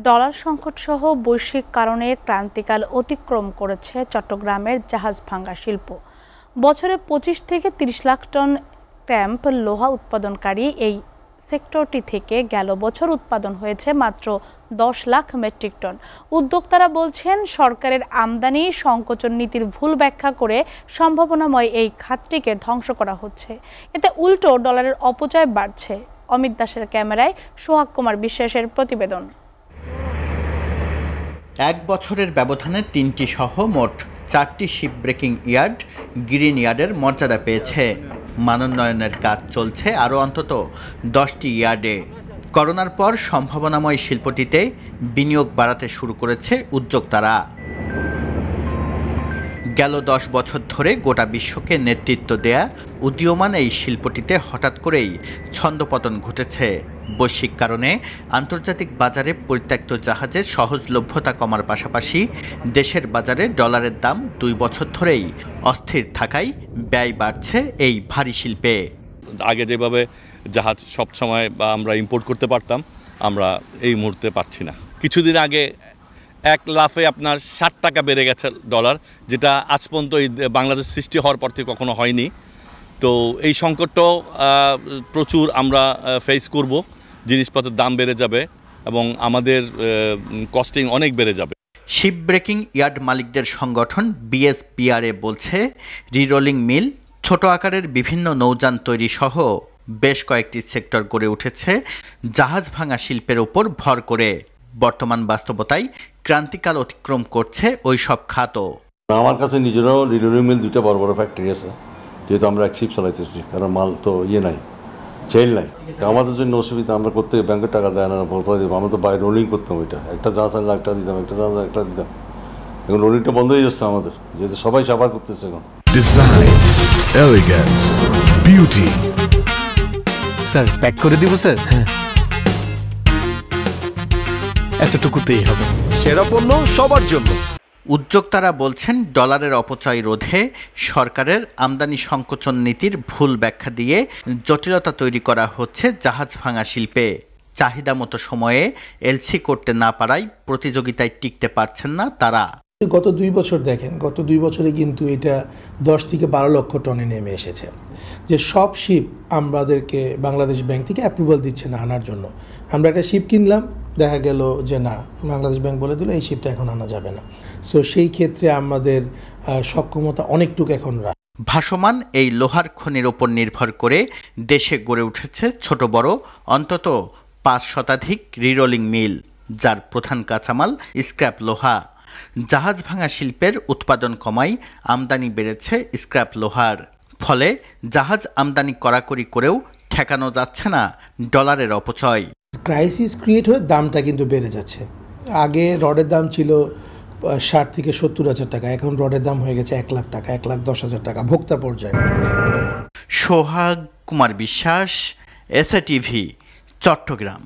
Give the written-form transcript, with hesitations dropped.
Dollar সংকটসহ বৈশ্বিক কারণে ক্রান্তিকাল অতিক্রম করেছে চট্টগ্রামের জাহাজ ভাঙা শিল্প। বছরে ২৫ থেকে ৩০ লাখ টন ক্র্যাম্প লোহা উৎপাদনকারী এই সেক্টরটি থেকে গেল বছর উৎপাদন হয়েছে মাত্র ১০ লাখ মেট্রিক টন। উদ্যোক্তারা বলছেন, সরকারের আমদানি সংকোচন নীতির ভুল ব্যাখ্যা করে সম্ভাবনাময় এই খাতটিকে ধ্বংস করা হচ্ছে। এতে উল্টো ডলারের অপচয় বাড়ছে। অমিত দাসের ক্যামেরায় সোহাগ কুমার বিশ্বাসের প্রতিবেদন। এক বছরের ব্যবধানে ৩টি সহ মোট ৪টি শিপ ব্রেকিং ইয়ার্ড গ্রিন ইয়ার্ডের মর্যাদা পেয়েছে। মানোন্নয়নের কাজ চলছে আরও অন্তত ১০টি ইয়ার্ডে। করোনার পর সম্ভাবনাময় শিল্পটিতে বিনিয়োগ বাড়াতে শুরু করেছে উদ্যোক্তারা। গেল ১০ বছর ধরে গোটা বিশ্বকে নেতৃত্ব দেয়া উদীয়মান এই শিল্পটিতে হঠাৎ করেই ছন্দপতন ঘটেছে। বৈশ্বিক কারণে আন্তর্জাতিক বাজারে পরিত্যক্ত জাহাজের সহজলভ্যতা কমার পাশাপাশি দেশের বাজারে ডলারের দাম ২ বছর ধরেই অস্থির থাকায় ব্যয় বাড়ছে এই ভারী শিল্পে। আগে যেভাবে জাহাজ সবসময় বা আমরা ইম্পোর্ট করতে পারতাম, আমরা এই মুহূর্তে পাচ্ছি না। কিছুদিন আগে এক লাফে আপনার ৬০ টাকা বেড়ে গেছে ডলার, যেটা আজ পর্যন্ত এই বাংলাদেশ সৃষ্টি হওয়ার পর থেকে কখনো হয়নি। তো এই সংকটটাও প্রচুর আমরা ফেস করব। জিনিসপত্রের দাম বেড়ে যাবে এবং আমাদের কস্টিং অনেক বেড়ে যাবে। শিপ ব্রেকিং ইয়ার্ড মালিকদের সংগঠন বিএসপিআরএ বলছে, রিরোলিং মিল, ছোট আকারের বিভিন্ন নৌযান তৈরি সহ বেশ কয়েকটি সেক্টর গড়ে উঠেছে জাহাজ ভাঙা শিল্পের উপর ভর করে। বর্তমান বাস্তবতায় ক্রান্তিকাল অতিক্রম করছে ওই সব খাতও। আমার কাছে নিজেরও রিরোলিং মিল 2টা বড় বড় ফ্যাক্টরি আছে, যেহেতু আমরা এক শিপ চালাইতেছি, কারণ মাল তো নাই, চেল নাই। আমাদের জন্য অসুবিধা, আমরা করতে ব্যাংকের টাকা দেয় না, আমরা তো বাইরে রোলিং করতাম। ওইটা একটা জাহাজ আনলে একটা দিতাম, একটা জাহাজ একটা দিতাম। এখন রোলিংটা বন্ধ হয়ে যাচ্ছে আমাদের, যেহেতু সবাই সাফার করতেছে এখন। Design, elegance, beauty. Sir pack করে দিব স্যার? হ্যাঁ, এতটুকুতেই হবে। সেরা পণ্য সবার জন্য। উদ্যোক্তারা বলছেন, ডলারের অপচয় রোধে সরকারের আমদানি সংকোচন নীতির ভুল ব্যাখ্যা দিয়ে জটিলতা তৈরি করা হচ্ছে জাহাজ ভাঙা শিল্পে। চাহিদা মতো সময়ে এলসি করতে না পারায় প্রতিযোগিতায় টিকতে পারছেন না তারা। গত 2 বছর দেখেন, গত 2 বছরে কিন্তু এটা 10 থেকে 12 লক্ষ টনে নেমে এসেছে। যে সব শিপ আমাদেরকে বাংলাদেশ ব্যাংক থেকে অ্যাপ্রুভাল দিচ্ছে না আনার জন্য। আমরা একটা শিপ কিনলাম, দেখা গেল যে না, বাংলাদেশ ব্যাংক বলে দিল এই শিপটা এখন আনা যাবে না। সো সেই ক্ষেত্রে আমাদের সক্ষমতা অনেকটুকু এখন ভাসমান এই লোহার খনির ওপর নির্ভর করে দেশে গড়ে উঠেছে ছোট বড় অন্তত ৫ শতাধিক রিরোলিং মিল, যার প্রধান কাঁচামাল স্ক্র্যাপ লোহা। জাহাজ ভাঙা শিল্পের উৎপাদন কমায় আমদানি বেড়েছে স্ক্র্যাপ লোহার। ফলে জাহাজ আমদানি কড়াকড়ি করেও ঠেকানো যাচ্ছে না ডলারের অপচয়। ক্রাইসিস ক্রিয়েট হয়ে দামটা কিন্তু বেড়ে যাচ্ছে। আগে রডের দাম ছিল ৬০ থেকে ৭০ হাজার টাকা, এখন রডের দাম হয়ে গেছে ১ লাখ টাকা, ১,১০,০০০ টাকা ভোক্তা পর্যায়ে। সোহাগ কুমার বিশ্বাস, এসএ টিভি, চট্টগ্রাম।